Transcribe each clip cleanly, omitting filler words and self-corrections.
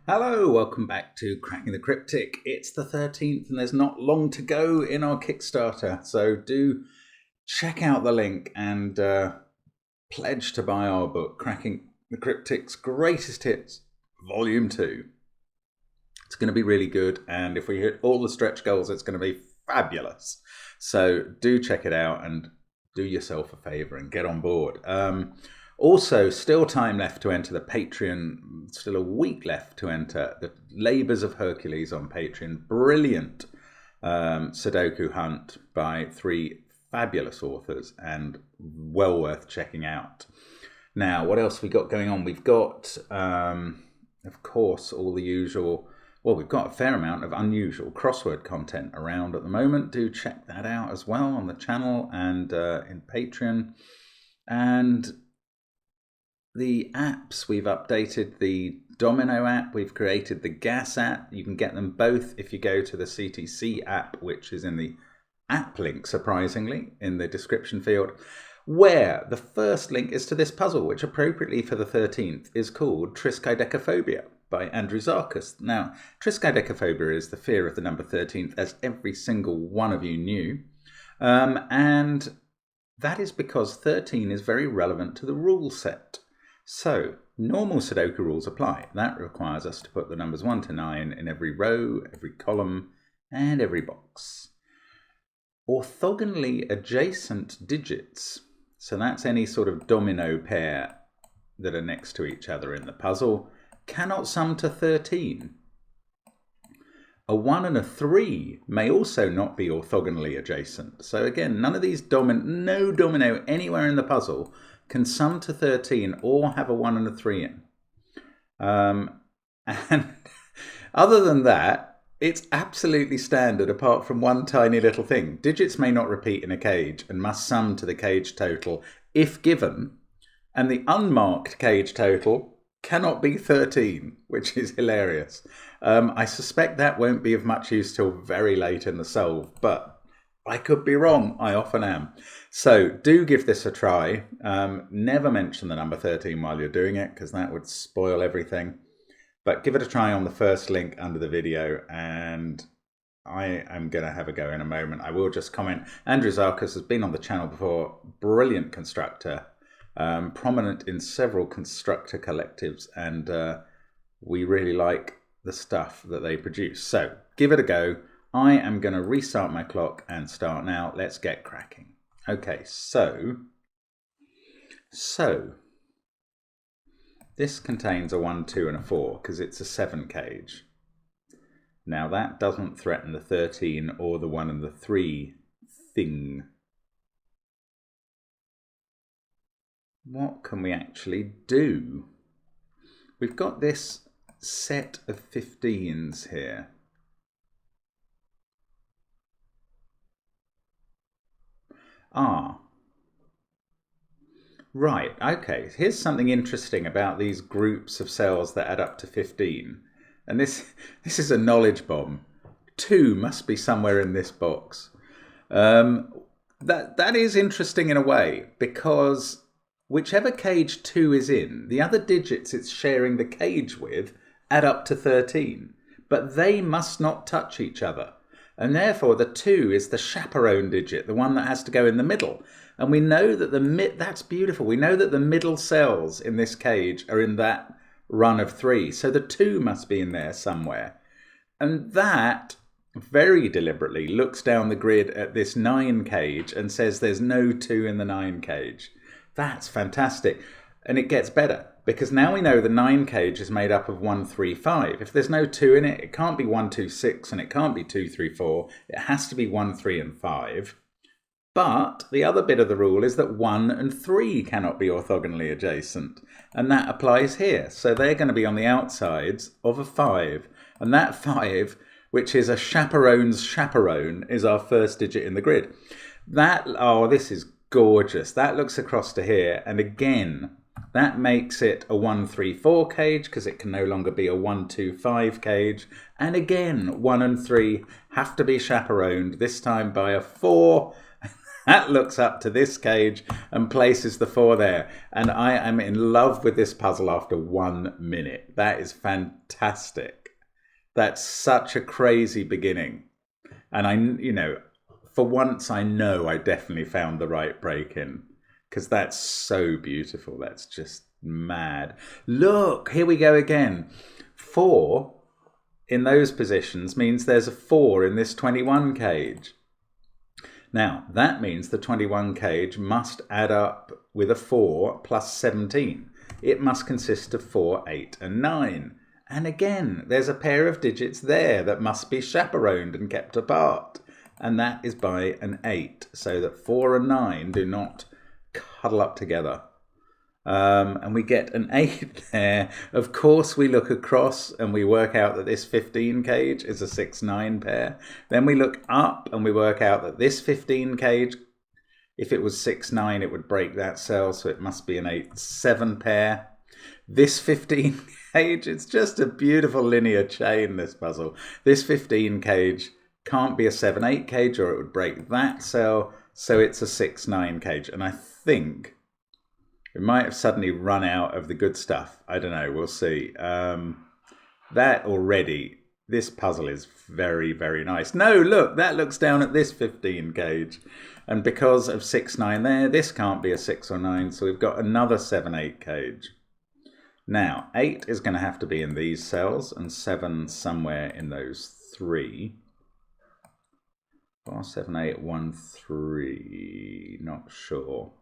Hello, welcome back to Cracking the Cryptic. It's the 13th and there's not long to go in our Kickstarter, so do check out the link and pledge to buy our book, Cracking the Cryptic's Greatest Hits, Volume 2. It's going to be really good, and if we hit all the stretch goals, it's going to be fabulous. So do check it out and do yourself a favour and get on board. Also, still time left to enter the Patreon, still a week left to enter the Labours of Hercules on Patreon. Brilliant Sudoku hunt by 3 fabulous authors and well worth checking out. Now, what else we got going on? We've got, of course, all the usual, well, we've got a fair amount of unusual crossword content around at the moment. Do check that out as well on the channel and in Patreon. And the apps, we've updated the Domino app, we've created the Gas app. You can get them both if you go to the CTC app, which is in the app link, surprisingly, in the description field, where the first link is to this puzzle, which appropriately for the 13th is called Triskaidekaphobia by Andrew Zarkas. Now, Triskaidekaphobia is the fear of the number 13th, as every single one of you knew. And that is because 13 is very relevant to the rule set. So, normal Sudoku rules apply. That requires us to put the numbers 1 to 9 in every row, every column, and every box. Orthogonally adjacent digits, so that's any sort of domino pair that are next to each other in the puzzle, cannot sum to 13. A 1 and a 3 may also not be orthogonally adjacent. So again, none of these no domino anywhere in the puzzle can sum to 13 or have a 1 and a 3 in. And other than that, it's absolutely standard apart from one tiny little thing. Digits may not repeat in a cage and must sum to the cage total if given, and the unmarked cage total cannot be 13, which is hilarious. I suspect that won't be of much use till very late in the solve, but I could be wrong. I often am. So do give this a try. Never mention the number 13 while you're doing it, because that would spoil everything. But give it a try on the first link under the video, and I am going to have a go in a moment. I will just comment. Andrew Zarkas has been on the channel before. Brilliant constructor. Prominent in several constructor collectives, and we really like the stuff that they produce. So give it a go. I am going to restart my clock and start now. Let's get cracking. Okay, so this contains a 1, 2 and a 4 because it's a 7 cage. Now that doesn't threaten the 13 or the 1 and the 3 thing. What can we actually do? We've got this set of 15s here. Right, okay. Here's something interesting about these groups of cells that add up to 15. And this is a knowledge bomb. 2 must be somewhere in this box. That is interesting in a way, because whichever cage 2 is in, the other digits it's sharing the cage with add up to 13. But they must not touch each other. And therefore, the 2 is the chaperone digit, the one that has to go in the middle. And we know that that's beautiful. We know that the middle cells in this cage are in that run of 3. So the 2 must be in there somewhere. And that very deliberately looks down the grid at this 9 cage and says there's no 2 in the 9 cage. That's fantastic. And it gets better, because now we know the 9 cage is made up of 1, 3, 5. If there's no 2 in it, it can't be 1, 2, 6, and it can't be 2, 3, 4. It has to be 1, 3, and 5. But the other bit of the rule is that 1 and 3 cannot be orthogonally adjacent. And that applies here. So they're going to be on the outsides of a 5. And that 5, which is a chaperone's chaperone, is our first digit in the grid. This is gorgeous. That looks across to here. And again, that makes it a 1, 3, 4 cage, because it can no longer be a 1, 2, 5 cage. And again, 1 and 3 have to be chaperoned, this time by a 4. That looks up to this cage and places the 4 there. And I am in love with this puzzle after 1 minute. That is fantastic. That's such a crazy beginning. And for once I know I definitely found the right break-in, because that's so beautiful. That's just mad. Look, here we go again. 4 in those positions means there's a 4 in this 21 cage. Now, that means the 21 cage must add up with a 4 plus 17. It must consist of 4, 8 and 9. And again, there's a pair of digits there that must be chaperoned and kept apart. And that is by an 8, so that 4 and 9 do not cuddle up together. And we get an 8 there. Of course, we look across and we work out that this 15 cage is a 6-9 pair. Then we look up and we work out that this 15 cage, if it was 6-9, it would break that cell, so it must be an 8-7 pair. This 15 cage, it's just a beautiful linear chain, this puzzle. This 15 cage can't be a 7-8 cage or it would break that cell, so it's a 6-9 cage. And I think we might have suddenly run out of the good stuff. I don't know, we'll see. That already, this puzzle is very, very nice. No, look, that looks down at this 15 cage. And because of 6-9 there, this can't be a 6 or 9, so we've got another 7-8 cage. Now, 8 is going to have to be in these cells, and 7 somewhere in those 3. 4, 7, 8, 1, 3, not sure.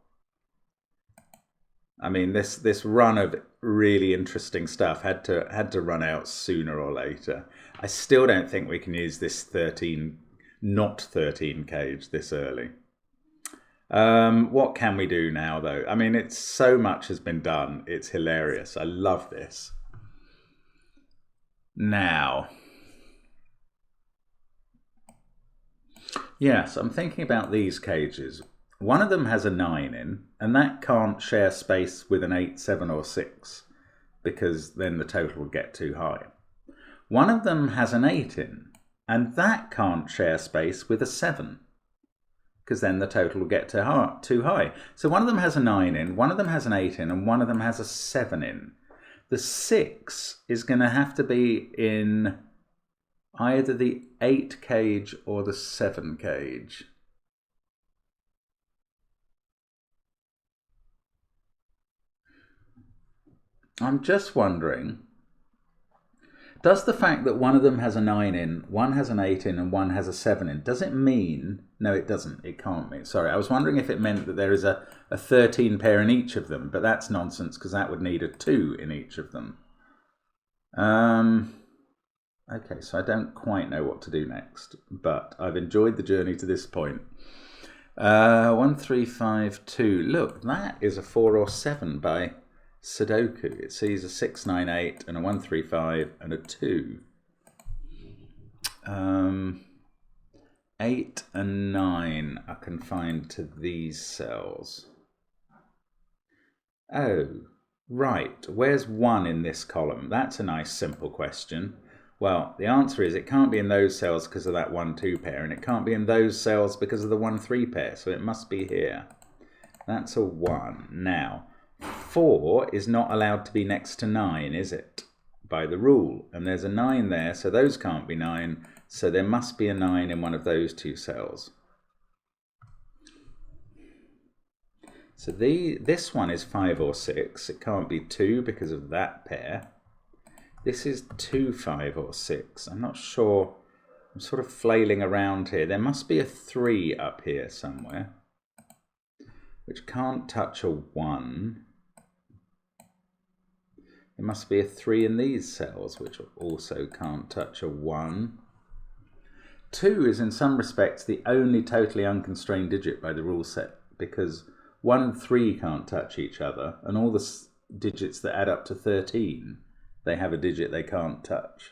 I mean, this run of really interesting stuff had to run out sooner or later. I still don't think we can use this not 13 cage this early. What can we do now, though? I mean, it's so much has been done. It's hilarious. I love this. Now, yes, I'm thinking about these cages. One of them has a 9 in, and that can't share space with an 8, 7 or 6, because then the total will get too high. One of them has an 8 in, and that can't share space with a 7, because then the total will get too high. So one of them has a 9 in, one of them has an 8 in, and one of them has a 7 in. The 6 is going to have to be in either the 8 cage or the 7 cage. I'm just wondering, does the fact that one of them has a 9 in, one has an 8 in, and one has a 7 in, does it mean... No, it doesn't. It can't mean... Sorry, I was wondering if it meant that there is a 13 pair in each of them, but that's nonsense, because that would need a 2 in each of them. Okay, so I don't quite know what to do next, but I've enjoyed the journey to this point. 1, 3, 5, 2. Look, that is a 4 or 7 by Sudoku. It sees a 6, 9, 8 and a 1, 3, 5 and a 2. 8 and 9 are confined to these cells. Oh, right. Where's 1 in this column? That's a nice simple question. Well, the answer is it can't be in those cells because of that 1, 2 pair, and it can't be in those cells because of the 1, 3 pair, so it must be here. That's a 1. Now, 4 is not allowed to be next to 9, is it? By the rule. And there's a 9 there, so those can't be 9, so there must be a 9 in one of those 2 cells. So this one is 5 or 6. It can't be 2 because of that pair. This is 2, 5 or 6. I'm not sure. I'm sort of flailing around here. There must be a 3 up here somewhere, which can't touch a 1. There must be a 3 in these cells, which also can't touch a 1. 2 is in some respects the only totally unconstrained digit by the rule set, because 1 and 3 can't touch each other, and all the digits that add up to 13, they have a digit they can't touch.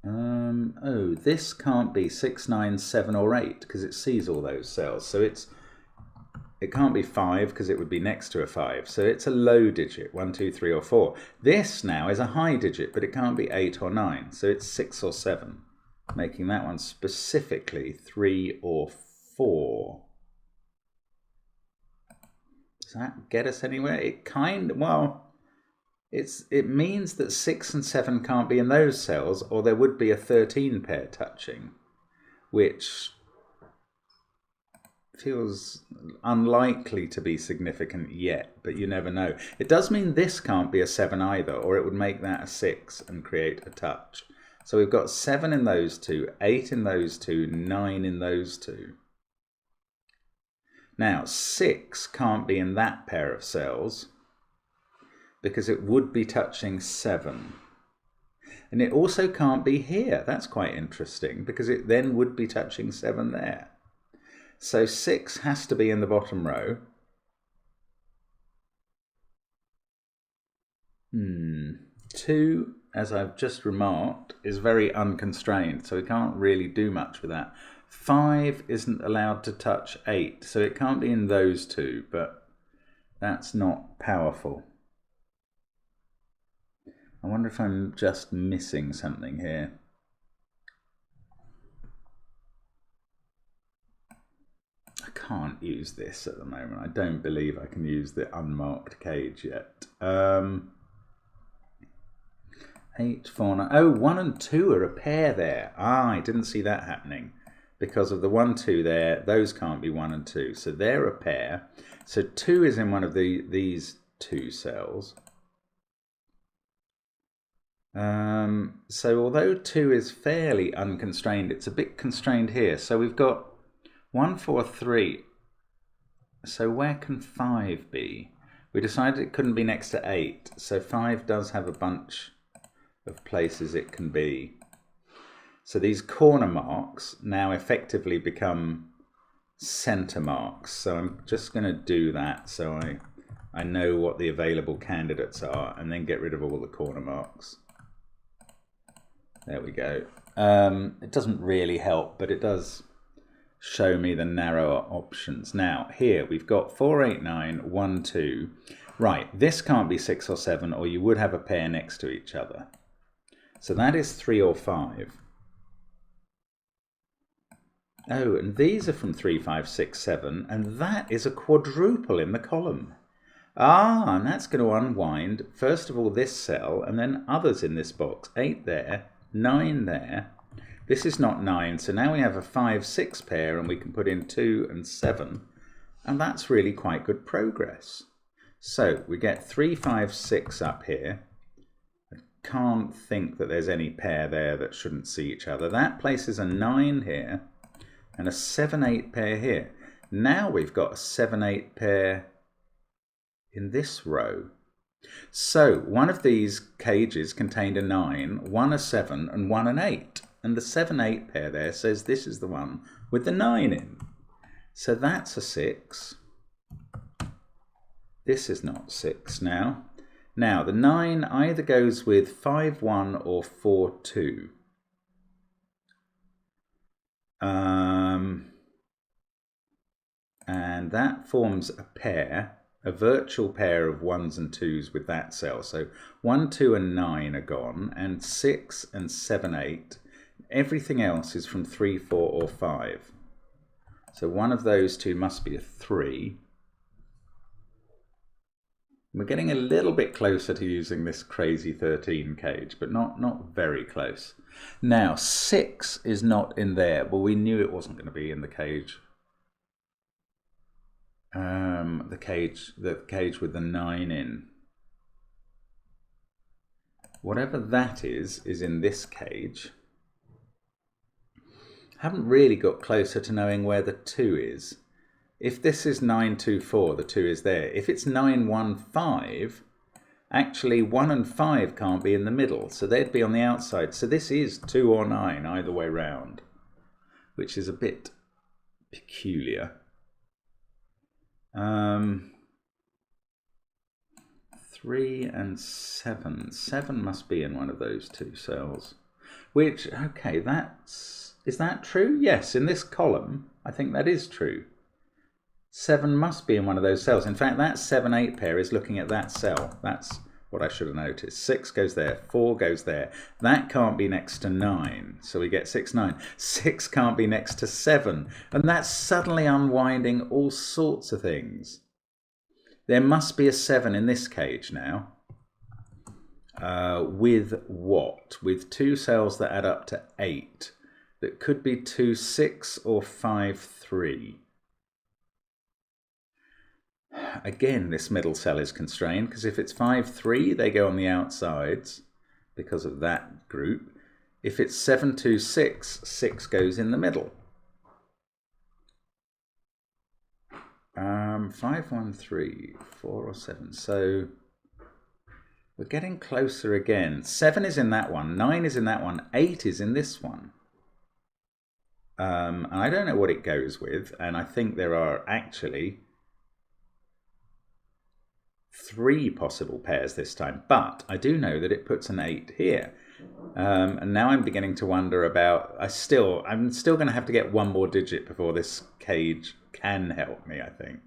Oh, this can't be 6, 9, 7 or 8 because it sees all those cells. So it can't be 5 because it would be next to a 5. So it's a low digit, 1, 2, 3 or 4. This now is a high digit, but it can't be 8 or 9. So it's 6 or 7. making that one specifically 3 or 4. Does that get us anywhere? It it means that 6 and 7 can't be in those cells, or there would be a 13 pair touching, which feels unlikely to be significant yet, but you never know. It does mean this can't be a 7 either, or it would make that a 6 and create a touch. So we've got 7 in those two, 8 in those two, 9 in those two. Now 6 can't be in that pair of cells because it would be touching 7. And it also can't be here. That's quite interesting because it then would be touching 7 there. So 6 has to be in the bottom row. 2, as I've just remarked, is very unconstrained, so we can't really do much with that. 5 isn't allowed to touch 8, so it can't be in those two, but that's not powerful. I wonder if I'm just missing something here. I can't use this at the moment. I don't believe I can use the unmarked cage yet. 8, 4, 9. Oh, 1 and 2 are a pair there. Ah, I didn't see that happening. Because of the 1, 2 there, those can't be 1 and 2. So they're a pair. So 2 is in one of these two cells. So although 2 is fairly unconstrained, it's a bit constrained here. So we've got 1, 4, 3. So where can 5 be? We decided it couldn't be next to 8. So 5 does have a bunch of places it can be. So these corner marks now effectively become center marks. So I'm just going to do that so I know what the available candidates are and then get rid of all the corner marks. There we go. It doesn't really help, but it does show me the narrower options. Now here we've got 4, 8, 9, 1, 2. Right, this can't be 6 or 7, or you would have a pair next to each other. So that is 3 or 5. Oh, and these are from 3, 5, 6, 7, and that is a quadruple in the column. Ah, and that's going to unwind, first of all, this cell, and then others in this box. 8 there, 9 there. This is not 9, so now we have a 5, 6 pair, and we can put in 2 and 7, and that's really quite good progress. So we get 3, 5, 6 up here. I can't think that there's any pair there that shouldn't see each other. That places a 9 here, and a 7, 8 pair here. Now we've got a 7, 8 pair in this row. So one of these cages contained a 9, 1 a 7, and 1 an 8. And the 7, 8 pair there says this is the one with the 9 in. So that's a 6. This is not 6 now. Now the 9 either goes with 5, 1 or 4, 2. And that forms a pair, a virtual pair of 1s and 2s with that cell. So 1, 2 and 9 are gone, and 6 and 7, 8. Everything else is from 3, 4 or 5. So one of those two must be a 3. We're getting a little bit closer to using this crazy 13 cage, but not very close. Now 6 is not in there. Well, we knew it wasn't going to be in the cage. The cage with the 9 in. Whatever that is in this cage. Haven't really got closer to knowing where the 2 is. If this is 9, 2, 4, the 2 is there. If it's 9, 1, 5, actually 1 and 5 can't be in the middle, so they'd be on the outside. So this is 2 or 9 either way round, which is a bit peculiar. 3 and 7. 7 must be in one of those two cells. Which, okay, is that true? Yes, in this column, I think that is true. 7 must be in one of those cells. In fact, that 7, 8 pair is looking at that cell. That's what I should have noticed. 6 goes there, 4 goes there. That can't be next to 9, so we get 6, 9. 6 can't be next to 7, and that's suddenly unwinding all sorts of things. There must be a 7 in this cage now. With what? With 2 cells that add up to 8. That could be 2, 6 or 5, 3. Again, this middle cell is constrained because if it's 5, 3, they go on the outsides because of that group. If it's 7, 2, 6, 6 goes in the middle. 5, 1, 3, 4 or 7. So we're getting closer again. 7 is in that one, 9 is in that one, 8 is in this one. And I don't know what it goes with, and I think there are actually 3 possible pairs this time, but I do know that it puts an 8 here. And now I'm beginning to wonder about, I'm still going to have to get one more digit before this cage can help me, I think.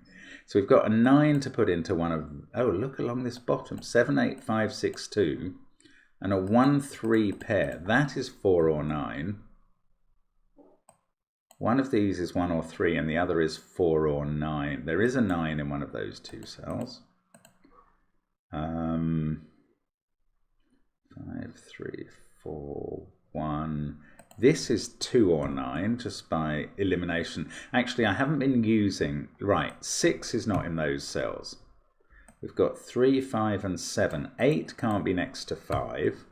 So we've got a 9 to put into one of, oh, look along this bottom, 7, 8, 5, 6, 2, and a 1, 3 pair. That is 4 or 9. One of these is 1 or 3, and the other is 4 or 9. There is a 9 in one of those 2 cells. 5, 3, 4, 1. This is 2 or 9, just by elimination. Actually, I haven't been using... Right, 6 is not in those cells. We've got 3, 5, and 7. 8 can't be next to 5.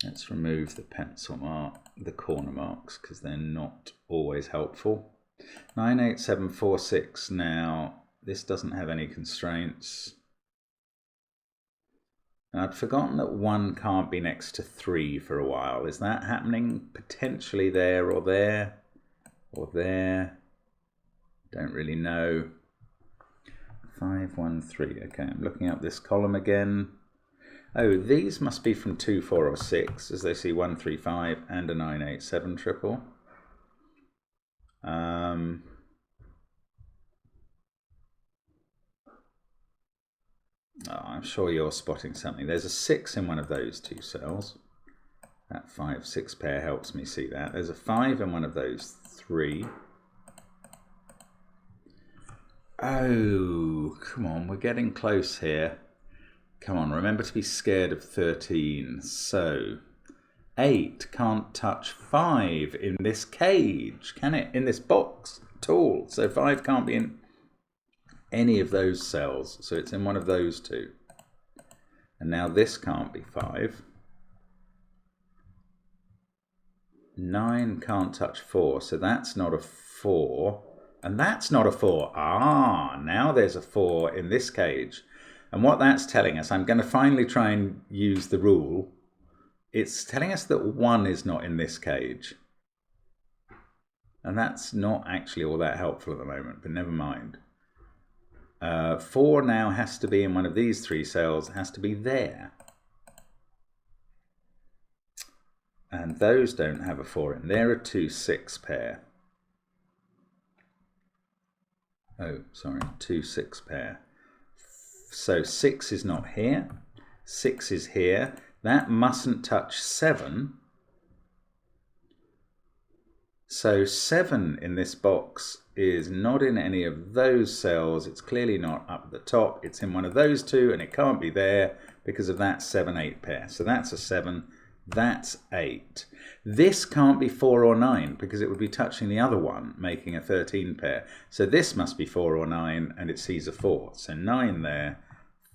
Let's remove the pencil mark, the corner marks, because they're not always helpful. 9, 8, 7, 4, 6. Now, this doesn't have any constraints. And I'd forgotten that 1 can't be next to 3 for a while. Is that happening potentially there or there? Or there? Don't really know. 5, 1, 3. Okay, I'm looking up this column again. Oh, these must be from 2, 4, or 6, as they see 1, 3, 5 and a 9, 8, 7 triple. Oh, I'm sure you're spotting something. There's a 6 in one of those 2 cells. That 5, 6 pair helps me see that. There's a 5 in one of those 3. Oh, come on, we're getting close here. Come on, remember to be scared of 13. So, 8 can't touch 5 in this cage, can it? In this box at all. So 5 can't be in any of those cells. So it's in one of those 2. And now this can't be 5. 9 can't touch 4. So that's not a 4. And that's not a 4. Ah, now there's a 4 in this cage. And what that's telling us, I'm going to finally try and use the rule. It's telling us that 1 is not in this cage. And that's not actually all that helpful at the moment, but never mind. 4 now has to be in one of these 3 cells, has to be there. And those don't have a 4 in. They're a 2, 6 pair. Oh, sorry, 2, 6 pair. So 6 is not here. 6 is here. That mustn't touch 7. So 7 in this box is not in any of those cells. It's clearly not up at the top. It's in one of those 2, and it can't be there because of that 7, 8 pair. So that's a 7. That's 8. This can't be 4 or 9 because it would be touching the other one, making a 13 pair. So this must be 4 or 9, and it sees a 4. So 9 there,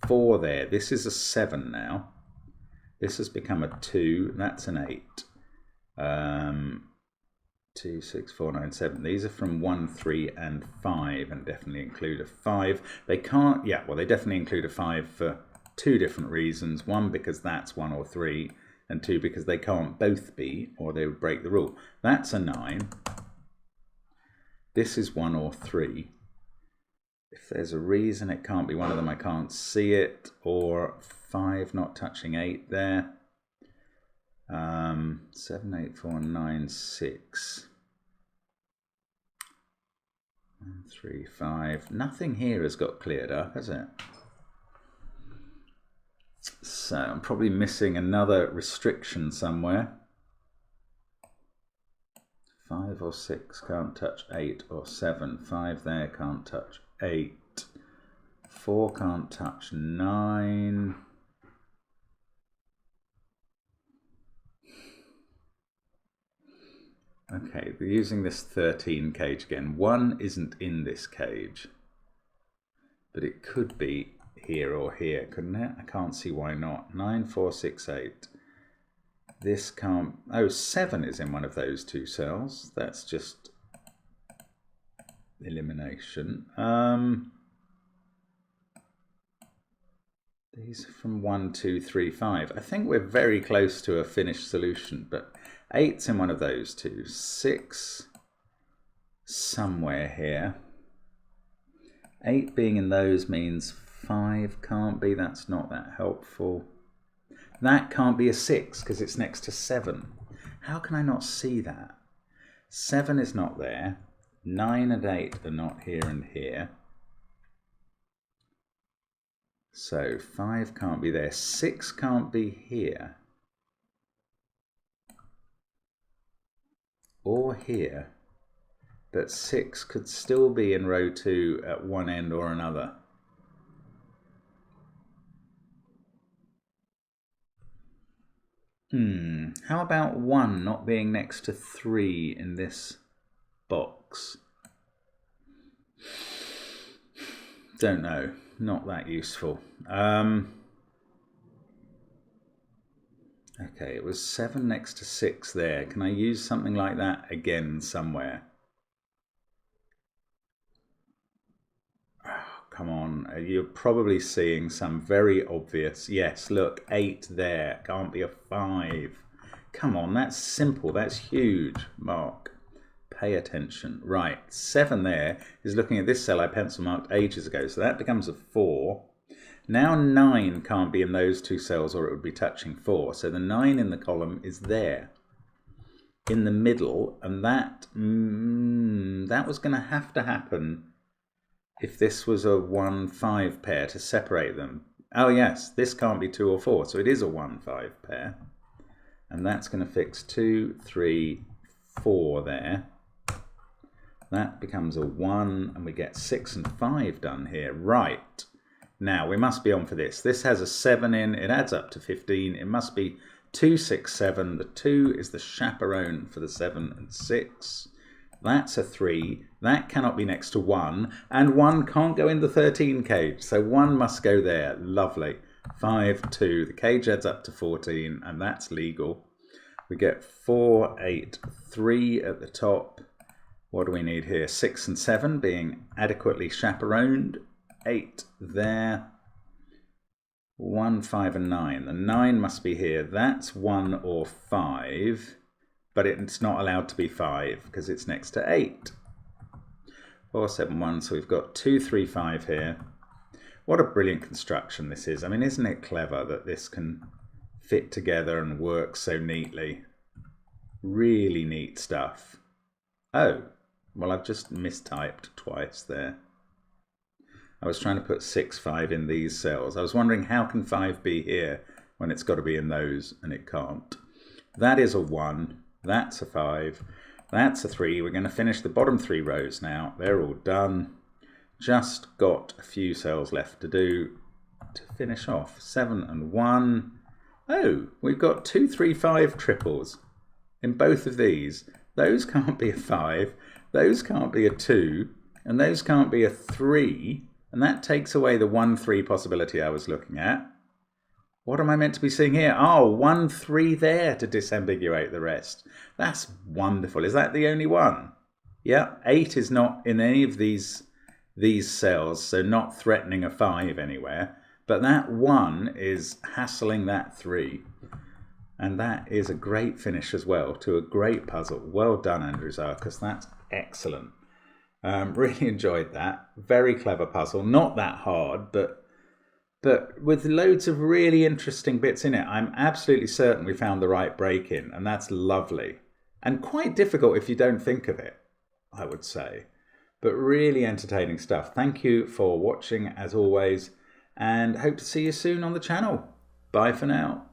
4 there. This is a 7 now. This has become a 2. That's an 8. 2, 6, 4, 9, 7. These are from 1, 3, and 5, and definitely include a 5. They can't, yeah, well, they definitely include a 5 for 2 different reasons. 1, because that's 1 or 3, and 2, because they can't both be, or they would break the rule. That's a 9. This is 1 or 3. If there's a reason it can't be one of them, I can't see it, or 5 not touching 8 there. 7, 8, 4, 9, 6. 1, 3, 5. Nothing here has got cleared up, has it? So I'm probably missing another restriction somewhere. 5 or 6 can't touch 8 or 7. 5 there can't touch 8. 4 can't touch 9. Okay, we're using this 13 cage again. 1 isn't in this cage, but it could be here or here, couldn't it? I can't see why not. 9, 4, 6, 8. This can't... Oh, 7 is in one of those two cells. That's just elimination. These are from 1, 2, 3, 5. I think we're very close to a finished solution, but 8's in one of those two. 6 somewhere here. 8 being in those means 5 can't be. That's not that helpful. That can't be a 6 because it's next to 7. How can I not see that? 7 is not there. 9 and 8 are not here and here. So 5 can't be there. 6 can't be here. Or here. But 6 could still be in row 2 at one end or another. How about 1 not being next to 3 in this box? Don't know. Not that useful. Okay, it was 7 next to 6 there. Can I use something like that again somewhere? Oh, come on. You're probably seeing some very obvious... Yes, look, 8 there. Can't be a 5. Come on, that's simple. That's huge, Mark. Pay attention. Right, 7 there is looking at this cell I pencil marked ages ago, so that becomes a 4. Now 9 can't be in those two cells or it would be touching 4, so the 9 in the column is there in the middle, and that was going to happen if this was a 1-5 pair to separate them. Oh yes, this can't be 2 or 4, so it is a 1-5 pair, and that's going to fix 2, 3, 4 there. That becomes a 1, and we get 6 and 5 done here. Right. Now, we must be on for this. This has a 7 in. It adds up to 15. It must be 2, 6, 7. The 2 is the chaperone for the 7 and 6. That's a 3. That cannot be next to 1. And 1 can't go in the 13 cage. So 1 must go there. Lovely. 5, 2. The cage adds up to 14, and that's legal. We get 4, 8, 3 at the top. What do we need here? 6 and 7 being adequately chaperoned. 8 there. 1, 5 and 9. The 9 must be here. That's 1 or 5, but it's not allowed to be 5 because it's next to 8. 4, 7, 1. So we've got 2, 3, 5 here. What a brilliant construction this is. I mean, isn't it clever that this can fit together and work so neatly? Really neat stuff. Oh, well, I've just mistyped twice there. I was trying to put 6, 5 in these cells. I was wondering how can 5 be here when it's got to be in those, and it can't. That is a 1. That's a 5. That's a 3. We're going to finish the bottom 3 rows now. They're all done. Just got a few cells left to do to finish off. 7 and 1. Oh, we've got 2, 3, 5 triples in both of these. Those can't be a 5. Those can't be a 2. And those can't be a 3. And that takes away the 1, 3 possibility I was looking at. What am I meant to be seeing here? Oh, 1, 3 there to disambiguate the rest. That's wonderful. Is that the only one? Yeah, 8 is not in any of these cells, so not threatening a 5 anywhere. But that 1 is hassling that 3. And that is a great finish as well to a great puzzle. Well done, Andrew Zarkas. That's excellent. Really enjoyed that. Very clever puzzle. Not that hard, but with loads of really interesting bits in it. I'm absolutely certain we found the right break in, and that's lovely. And quite difficult if you don't think of it, I would say. But really entertaining stuff. Thank you for watching, as always, and hope to see you soon on the channel. Bye for now.